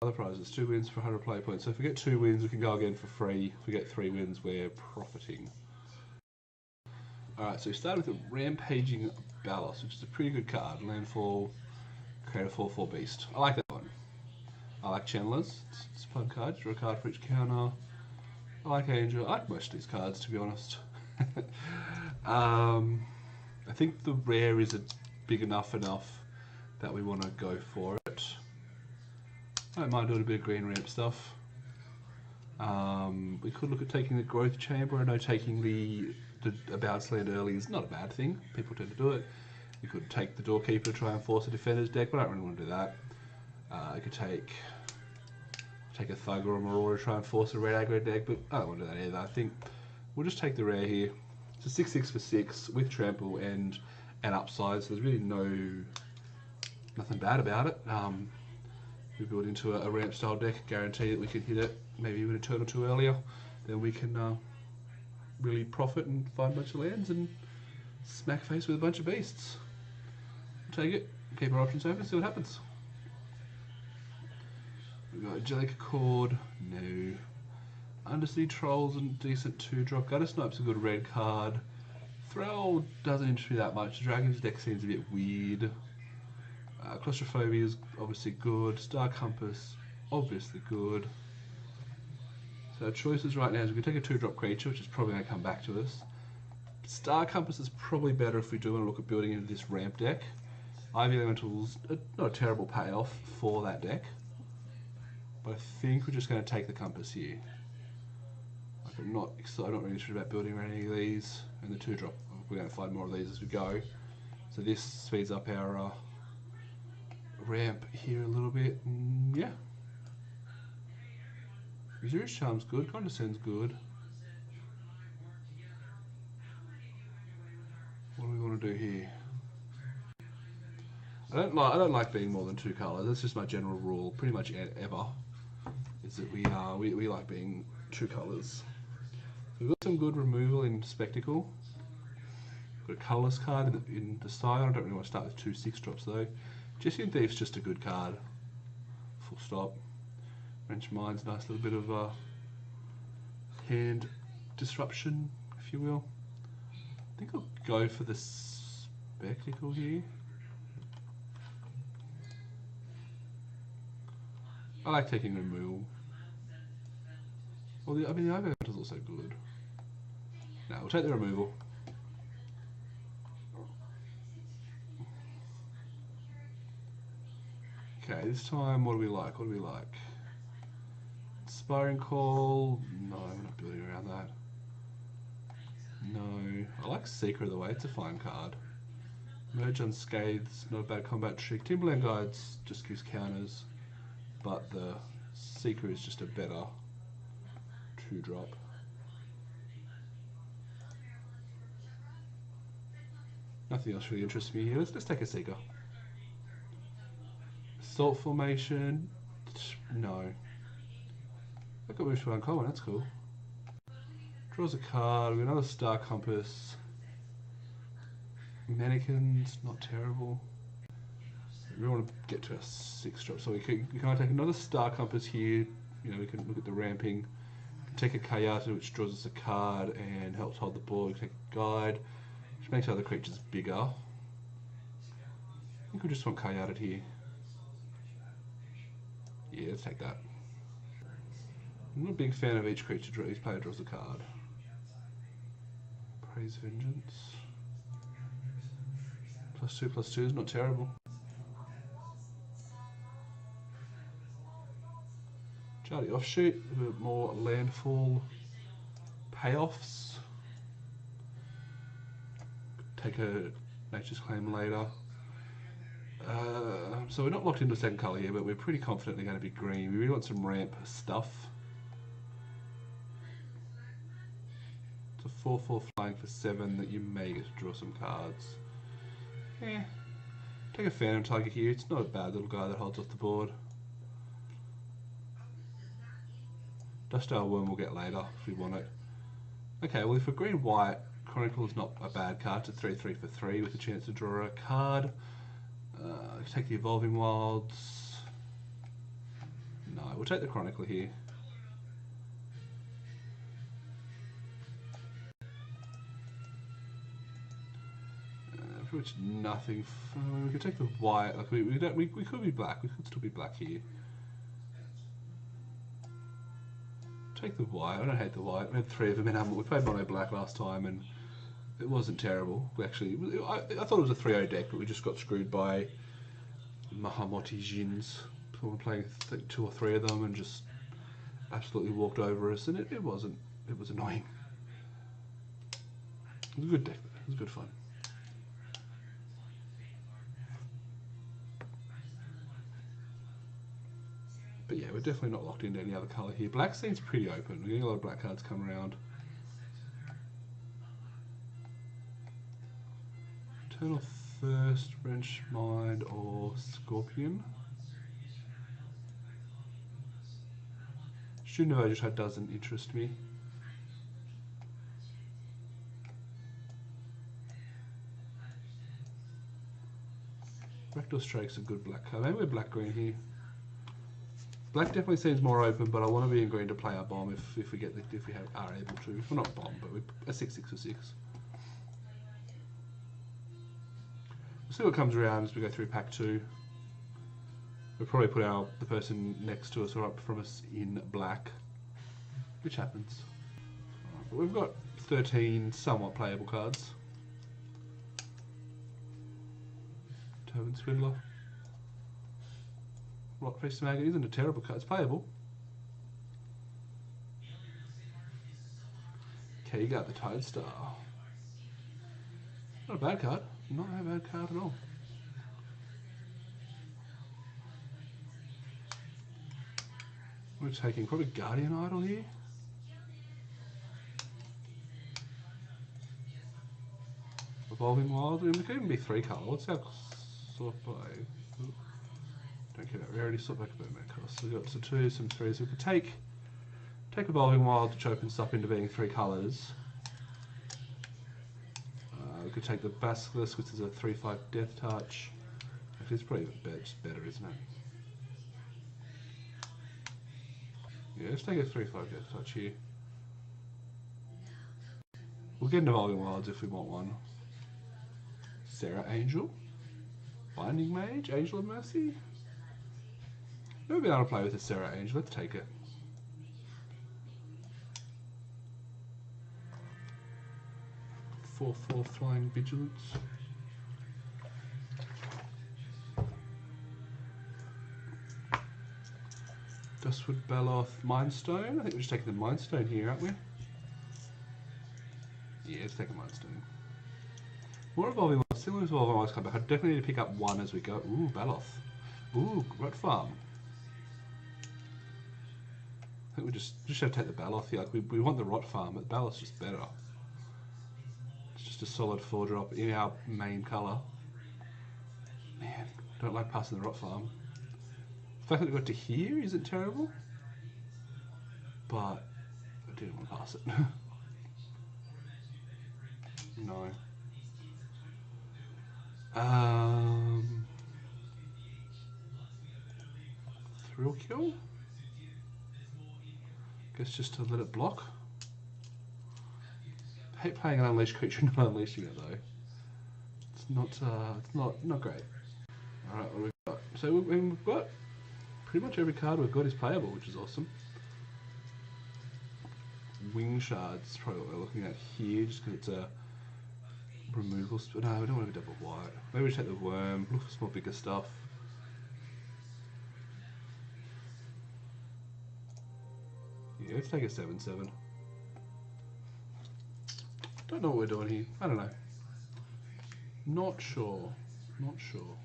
Other prizes, 2 wins for 100 play points. So if we get 2 wins, we can go again for free. If we get 3 wins, we're profiting. Alright, so we started with a Rampaging Balos, which is a pretty good card. Landfall, create a 4/4 beast. I like that one. I like Chandler's. It's a fun card. Draw a card for each counter. I like Angel. I like most of these cards, to be honest. I think the rare is big enough that we want to go for it. I don't mind doing a bit of green ramp stuff. We could look at taking the Growth Chamber. I know taking the About's Land early is not a bad thing. People tend to do it. You could take the Doorkeeper to try and force a defender's deck, but I don't really want to do that. I could take a Thug or a Marauder to try and force a red aggro deck, but I don't want to do that either. I think we'll just take the rare here. It's a 6/6 for 6 with trample and an upside, so there's really nothing bad about it. We build into a ramp style deck, guarantee that we can hit it maybe even a turn or two earlier, then we can really profit and find a bunch of lands and smack face with a bunch of beasts. We'll take it, keep our options open, see what happens. We've got Angelic Accord, no. Undercity Trolls and decent 2-drop. Gutter Snipe's a good red card. Thrall doesn't interest me that much. Dragon's deck seems a bit weird. Claustrophobia is obviously good. Star Compass, obviously good. So our choices right now is we can take a 2-drop creature, which is probably going to come back to us. Star Compass is probably better if we do want to look at building into this ramp deck. Ivy Elemental's not a terrible payoff for that deck. But I think we're just going to take the Compass here. Like I'm not really interested about building around any of these. And the 2-drop, we're going to find more of these as we go. So this speeds up our ramp here a little bit. Yeah. Azurius Charm's good, Condescend's good. What do we want to do here? I don't like being more than 2 colours. That's just my general rule, pretty much ever. Is that we like being 2 colours. We've got some good removal in Spectacle. Got a colourless card in the style. I don't really want to start with 2 6-drops though. Jessian Thief's just a good card. Full stop. Wrench Mind's a nice little bit of hand disruption, if you will. I think I'll go for the Spectacle here. I like taking removal. Well, the Ivy is also good. No, we'll take the removal. Okay, this time what do we like? What do we like? Inspiring Call. No, I'm not building around that. No. I like Seeker of the Way, it's a fine card. Merge Unscathed, not a bad combat trick. Timberland Guides just gives counters, but the Seeker is just a better 2-drop. Nothing else really interests me here. Let's take a Seeker. Salt Formation, no. I got moved to uncommon, that's cool. Draws a card, we have another Star Compass. Mannequins, not terrible. We want to get to a 6-drop, so we can take another Star Compass here. You know, we can look at the ramping. Take a Kayata, which draws us a card and helps hold the board. We take a Guide, which makes other creatures bigger. I think we just want Kayata here. Yeah, let's take that. I'm not a big fan of each creature each player draws a card. Praise Vengeance. +2/+2 is not terrible. Charlie Offshoot, a bit more landfall payoffs. Take a Nature's Claim later. So we're not locked into a second colour here, but we're pretty confident they're going to be green. We really want some ramp stuff. It's a 4/4 flying for 7 that you may get to draw some cards. Yeah. Take a Phantom Tiger here. It's not a bad little guy that holds off the board. Dustdale Worm we'll get later if we want it. Okay, well if we're green-white, Chronicle is not a bad card. It's a 3/3 for 3 with a chance to draw a card. Take the Evolving Wilds. No, we'll take the Chronicler here. For which nothing. We could take the white. Like we could be black. We could still be black here. Take the white. I don't hate the white. We had 3 of them in we played mono black last time and it wasn't terrible. We actually, I thought it was a 3-0 deck, but we just got screwed by Mahamoti Jins. We were playing 2 or 3 of them and just absolutely walked over us, and it was annoying. It was a good deck though. It was good fun. But yeah, we're definitely not locked into any other colour here. Black seems pretty open. We're getting a lot of black cards come around. Eternal Thirst, Wrench Mind, or Scorpion. Student of Aegis doesn't interest me. Rectal Strake's a good black card. Maybe we're black-green here. Black definitely seems more open, but I want to be in green to play our bomb if we are able to. Well, not bomb, but a 6/6 or 6. We'll see what comes around as we go through pack 2. We'll probably put the person next to us or up from us in black, which happens. But we've got 13 somewhat playable cards. Turban Swindler. Rot Feast of Agony isn't a terrible card. It's playable. Kega the Toadstar. Not a bad card. Not a bad card at all. We're taking probably Guardian Idol here. Evolving Wild. I mean, we could even be 3 colour. What's our sort by? Don't care about rarity, sort back about that cost. So we've got some 2s, some 3s. We could take Evolving Wild, which opens up into being 3 colours. We could take the Basilisk, which is a 3/5 Death Touch. Actually, it's probably better, isn't it? Yeah, let's take a 3/5 Death Touch here. We'll get an Evolving Wilds if we want one. Serra Angel. Binding Mage, Angel of Mercy. Never been able to play with a Serra Angel, let's take it. Four Flying Vigilance. Dustwood Baloth Mindstone. I think we're just taking the Mindstone here, aren't we? Yeah, let's take a Mindstone. More Evolving Wilds. Similar to Evolving Wilds come back. I definitely need to pick up one as we go. Ooh, Baloth. Ooh, Rot Farm. I think we just have to take the Baloth here. Like we want the Rot Farm, but Baloth's just better. It's just a solid 4-drop in our main colour. Man, don't like passing the Rot Farm. The fact that we got to here isn't terrible, but I didn't want to pass it. No. Thrill Kill? Guess just to let it block. I hate playing an unleashed creature and not unleashing it though. It's not great. Alright, what have we got? So we've got pretty much every card we've got is playable, which is awesome. Wing Shards is probably what we're looking at here, just because it's a removal. No, we don't want to be double white. Maybe we take the Worm, look for some more bigger stuff. Yeah, let's take a 7/7. Don't know what we're doing here. I don't know. Not sure. Not sure.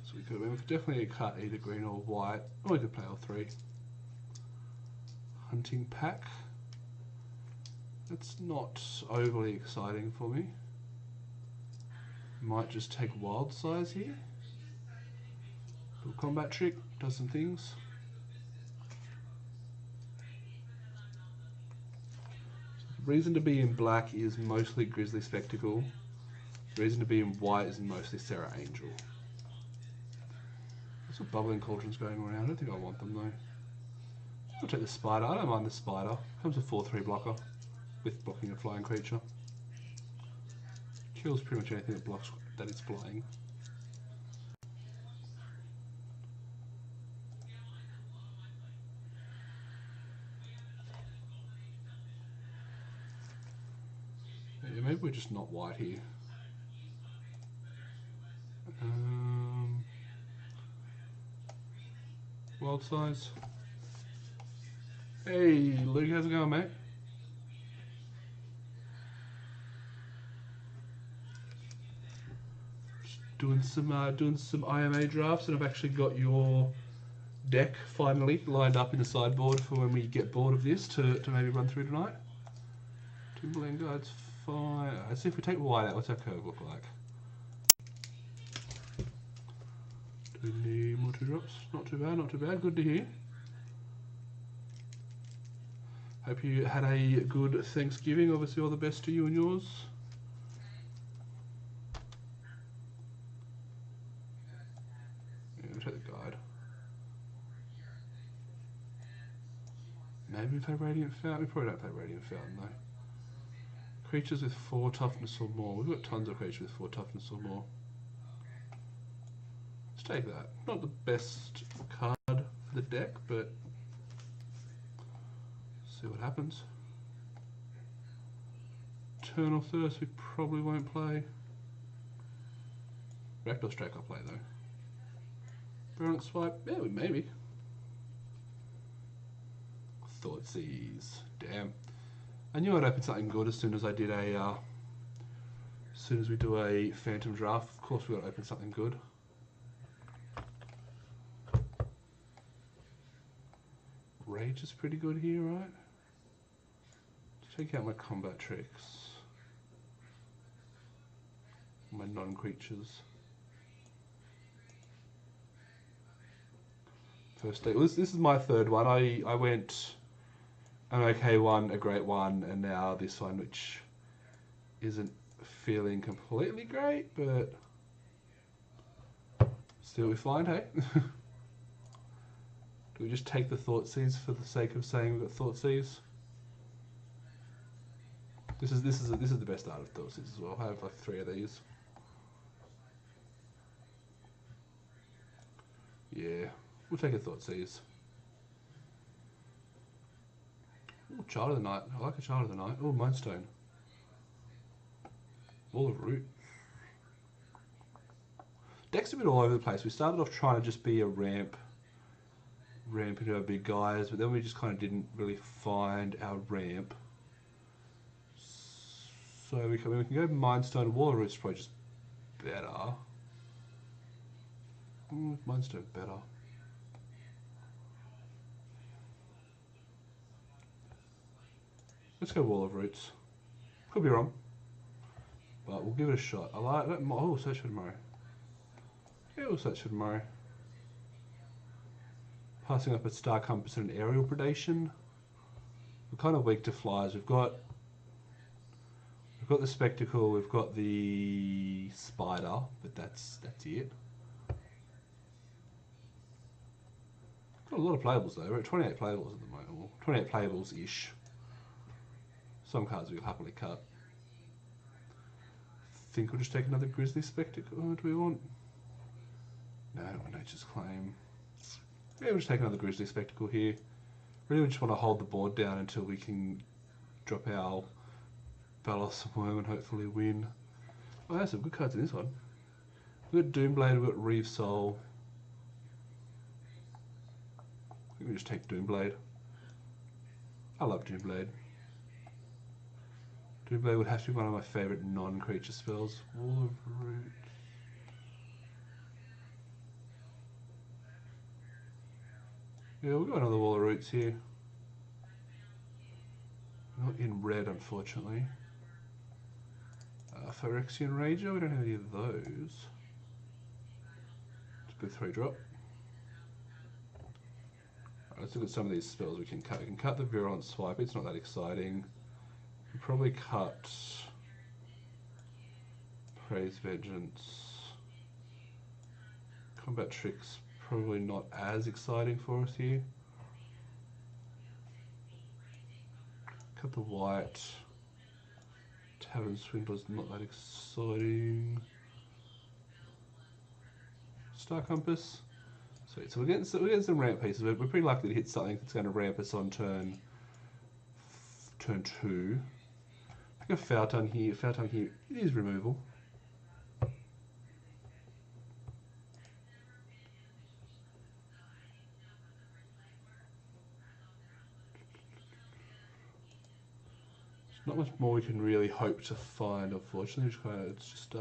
So we could definitely cut either green or white, or we could play all 3. Hunting Pack. That's not overly exciting for me. Might just take Wild Size here. Little combat trick, does some things. Reason to be in black is mostly Grizzly Spectacle. Reason to be in white is mostly Serra Angel. There's some bubbling cauldrons going around. I don't think I want them though. I'll take the spider. I don't mind the spider. Comes with 4/3 blocker with blocking a flying creature. Kills pretty much anything that blocks that it's flying. Yeah, maybe we're just not white here. Wild size. Hey, Luke, how's it going, mate? Just doing some IMA drafts, and I've actually got your deck finally lined up in the sideboard for when we get bored of this to maybe run through tonight. Timberland Guide's fine. Let's see if we take white out. What's our curve look like? Do we need more 2-drops? Not too bad, not too bad. Good to hear. Hope you had a good Thanksgiving. Obviously, all the best to you and yours. Yeah, we'll take the guide. Maybe we play Radiant Fountain. We probably don't play Radiant Fountain though. Creatures with 4 toughness or more. We've got tons of creatures with 4 toughness or more. Let's take that. Not the best card for the deck, but see what happens. Eternal Thirst we probably won't play. Rakdos Drake I'll play though. Virulent Swipe, yeah, maybe. Thoughtseize, damn. I knew I'd open something good as soon as I did as soon as we do a Phantom draft. Of course we got to open something good. Rage is pretty good here, right? Check out my combat tricks. My non-creatures. First day. Well, this is my third one. I went an okay one, a great one, and now this one, which isn't feeling completely great, but still we find, hey? Do we just take the Thoughtseize for the sake of saying we've got Thoughtseize? This is the best art of Thoughtseize as well. I have like 3 of these. Yeah, we'll take a Thoughtseize. Oh, Child of the Night. I like a Child of the Night. Oh, Mindstone. Wall of Root. Deck's a bit all over the place. We started off trying to just be a ramp into our big guys, but then we just kind of didn't really find our ramp. So we can go Mindstone. Wall of Root's probably just better. Mindstone better. Let's go Wall of Roots. Could be wrong, but we'll give it a shot. I like that. Oh, Search for Tomorrow. Yeah, we'll Search for Tomorrow. Passing up a Star Compass and an Aerial Predation. We're kind of weak to flies. We've got the Spectacle. We've got the Spider, but that's it. Got a lot of playables though. We're at 28 playables at the moment. Well, 28 playables ish. Some cards we'll happily cut. Think we'll just take another Grizzly Spectacle. Oh, do we want? No, I don't want Nature's Claim. Yeah, we'll just take another Grizzly Spectacle here. Really, we just want to hold the board down until we can drop our Valos Worm and hopefully win. Oh, there's some good cards in this one. We've got Doomblade, we've got Reeve Soul. I think we just take Doomblade. I love Doomblade. Doomblade would have to be one of my favourite non-creature spells. Wall of Root. Yeah, we've got another Wall of Roots here. Not in red, unfortunately. Phyrexian Rager, we don't have any of those. It's a good 3-drop. Let's look at some of these spells we can cut. We can cut the Virulent Swipe, it's not that exciting. We probably cut Praise Vengeance. Combat Tricks probably not as exciting for us here. Cut the white. Tavern Swindler's not that exciting. Star Compass. Sweet. So we're getting some ramp pieces. We're pretty likely to hit something that's going to ramp us on turn 2. I think a Foul Tongue here. Foul Tongue here. It is removal. Not much more we can really hope to find, unfortunately. It's just,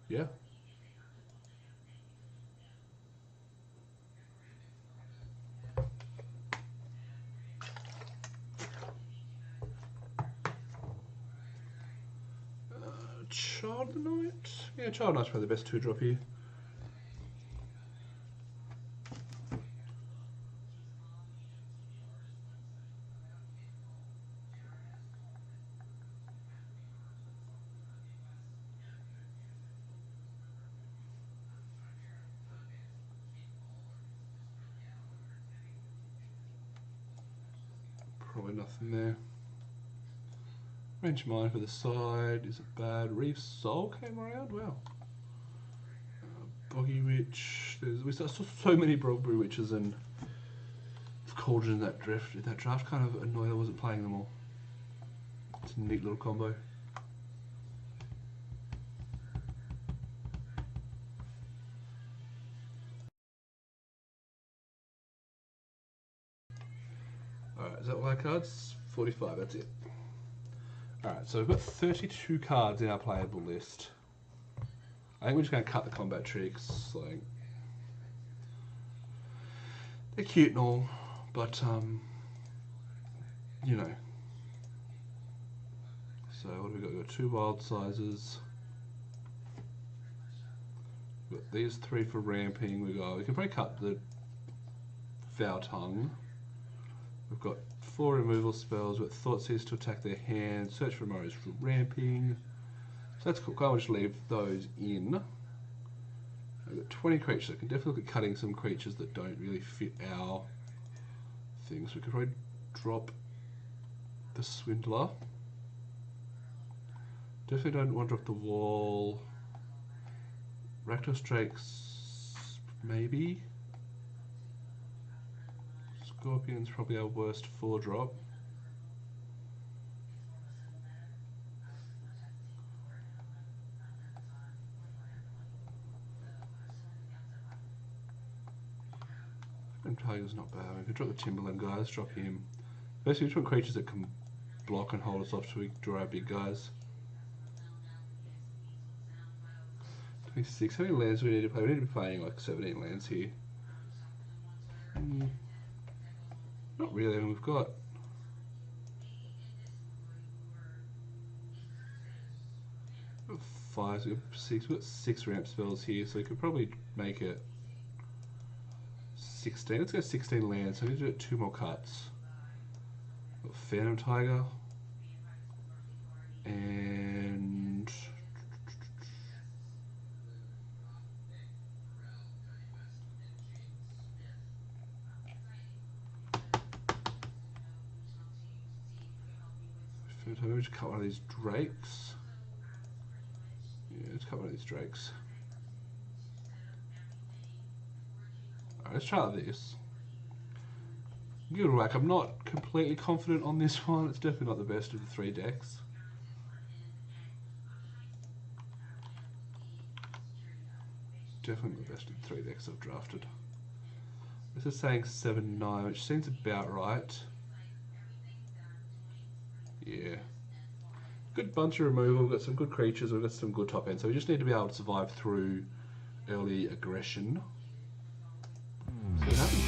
yeah. Child Knight? Yeah, Child Knight's probably the best 2-drop here. Probably nothing there. Range Mine for the side isn't bad. Reef Soul came around, wow. Boggy Witch. We saw so many Bogby Witches and Cauldron in that draft. Kind of annoyed I wasn't playing them all. It's a neat little combo. Alright, is that all our cards? 45, that's it. Alright, so we've got 32 cards in our playable list. I think we're just going to cut the Combat Tricks. Like, they're cute and all, but, you know. So what have we got? We've got 2 wild sizes. We've got these 3 for ramping. We can probably cut the Foul Tongue. We've got 4 removal spells. We've got Thoughtseize to attack their hand. Search for Morrows for ramping. So that's cool. I'll just leave those in. I've got 20 creatures. I can definitely look at cutting some creatures that don't really fit our things. We could probably drop the Swindler. Definitely don't want to drop the Wall. Rakdos Drakes, maybe. Scorpion's probably our worst 4-drop. And Tiger's not bad. We could drop the Timberland guys, drop him. Basically, we just want creatures that can block and hold us off so we draw our big guys. 26. How many lands do we need to play? We need to be playing like 17 lands here. Not really. I mean, we've got 5, we've got 6. We've got 6 ramp spells here, so we could probably make it 16. Let's go 16 lands. So we need to do 2 more cuts. We've got Phantom Tiger and maybe we just cut one of these Drakes. Yeah, let's cut one of these Drakes. Alright, let's try this. Give it a whack. I'm not completely confident on this one. It's definitely not the best of the 3 decks. Definitely not the best of the 3 decks I've drafted. This is saying 7-9, which seems about right. Yeah. Good bunch of removal, we've got some good creatures, we've got some good top end, so we just need to be able to survive through early aggression. So